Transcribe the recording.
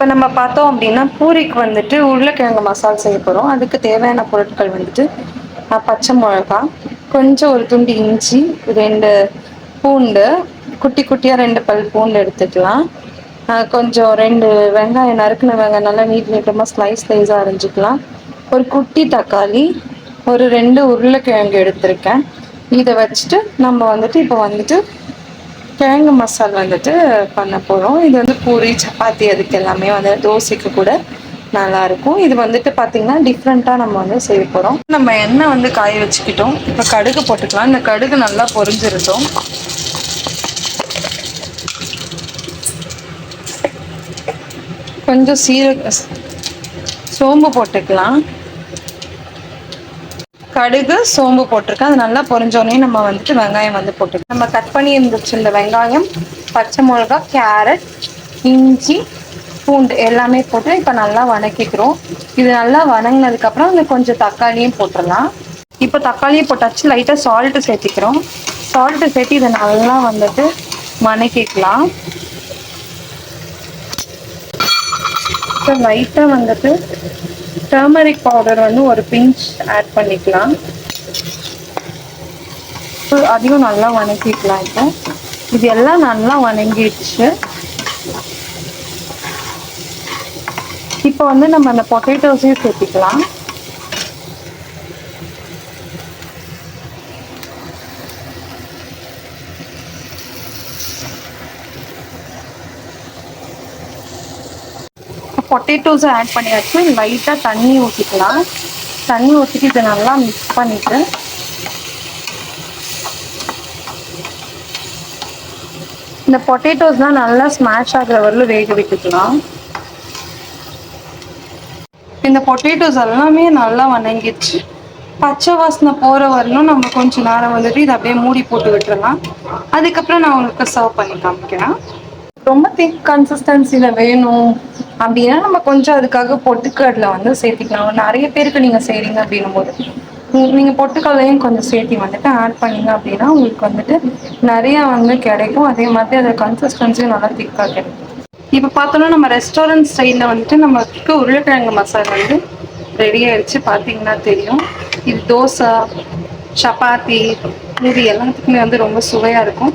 இப்ப நம்ம பார்த்தோம் அப்படின்னா பூரிக்கு வந்துட்டு உருளைக்கிழங்கு மசால் செய்ய போறோம். அதுக்கு தேவையான பொருட்கள் வந்துட்டு பச்சை மிளகா, கொஞ்சம் ஒரு துண்டு இஞ்சி, 2 பூண்டு, குட்டி குட்டியா 2 பல் பூண்டு எடுத்துக்கலாம். கொஞ்சம் 2 வெங்காயம், நறுக்குன வெங்காயம் நல்லா நீட்டமா ஸ்லைஸா அரிஞ்சுக்கலாம். ஒரு குட்டி தக்காளி, ஒரு 2 உருளைக்கிழங்கு எடுத்திருக்கேன். இதை வச்சுட்டு நம்ம வந்துட்டு இப்போ வந்துட்டு கிழங்கு மசால் வந்துட்டு பண்ண போறோம். இது வந்து பூரி, சப்பாத்தி அதுக்கு எல்லாமே வந்து தோசைக்கு கூட நல்லா இருக்கும். இது வந்துட்டு பாத்தீங்கன்னா டிஃப்ரெண்டா நம்ம வந்து செய்ய போறோம். நம்ம எண்ணெய் வந்து காய வச்சுக்கிட்டோம். இப்ப கடுகு போட்டுக்கலாம். இந்த கடுகு நல்லா பொரிஞ்சிருக்கும். கொஞ்சம் சோம்பு போட்டுக்கலாம். கடுகு, சோம்பு போட்டிருக்கேன். அது நல்லா பொரிஞ்சோடனே நம்ம வந்துட்டு வெங்காயம் வந்து போட்டுக்கலாம். நம்ம கட் பண்ணி இருந்துச்சு இந்த வெங்காயம், பச்சை மிளகா, கேரட், இஞ்சி, பூண்டு எல்லாமே போட்டு இப்போ நல்லா வதக்கிக்கிறோம். இது நல்லா வதங்கினதுக்கு அப்புறம் இந்த கொஞ்சம் தக்காளியும் போட்டுடலாம். இப்போ தக்காளியும் போட்டாச்சு. லைட்டாக சால்ட்டு சேர்த்திக்கிறோம். சால்ட்டு சேர்த்து இதை நல்லா வந்துட்டு வதக்கிக்கலாம். இப்போ லைட்டாக வந்துட்டு டர்மரிக் பவுடர் வந்து ஒரு பிஞ்ச் ஆட் பண்ணிக்கலாம். அதையும் நல்லா வதக்கிக்கலாம். இப்போ இது எல்லாம் நல்லா வதங்கிடுச்சு. இப்போ வந்து நம்ம அந்த பொட்டேட்டோஸையும் சேர்த்திக்கலாம். பொட்டேட்டோஸை ஆட் பண்ணியாச்சு. லைட்டாக தண்ணி ஊற்றிக்கலாம். தண்ணி ஊற்றிட்டு இதை நல்லா மிக்ஸ் பண்ணிட்டு இந்த பொட்டேட்டோஸ்லாம் நல்லா ஸ்மாஷ் ஆகிற வரலும் வேக விட்டுக்கலாம். இந்த பொட்டேட்டோஸ் எல்லாமே நல்லா வதங்கிடுச்சு. பச்சை வாசனை போகிற வரலும் நம்ம கொஞ்சம் நேரம் வந்துட்டு இதை அப்படியே மூடி போட்டு விட்டுறலாம். அதுக்கப்புறம் நான் உங்களுக்கு சர்வ் பண்ணி காமிக்கிறேன். ரொம்ப திக் கன்சிஸ்டன்சியில் வேணும் அப்படின்னா நம்ம கொஞ்சம் அதுக்காக பொட்டுக்கடலை வந்து சேர்த்திக்கலாம். நிறைய பேருக்கு நீங்கள் செய்கிறீங்க அப்படின்னும் போது நீங்கள் பொட்டுக்கடலையும் கொஞ்சம் சேர்த்தி வந்துட்டு ஆட் பண்ணீங்க அப்படின்னா உங்களுக்கு வந்துட்டு நிறையா வந்து கிடைக்கும். அதே மாதிரி அந்த கன்சிஸ்டன்சியும் நல்லா திக்காக கிடைக்கும். இப்போ பார்த்தோன்னா நம்ம ரெஸ்டாரண்ட் ஸ்டைலில் வந்துட்டு நமக்கு உருளைக்கிழங்கு மசாலா வந்து ரெடி ஆயிடுச்சு. பார்த்தீங்கன்னா தெரியும். இது தோசை, சப்பாத்தி, பூரி எல்லாத்துக்குமே வந்து ரொம்ப சுவையாக இருக்கும்.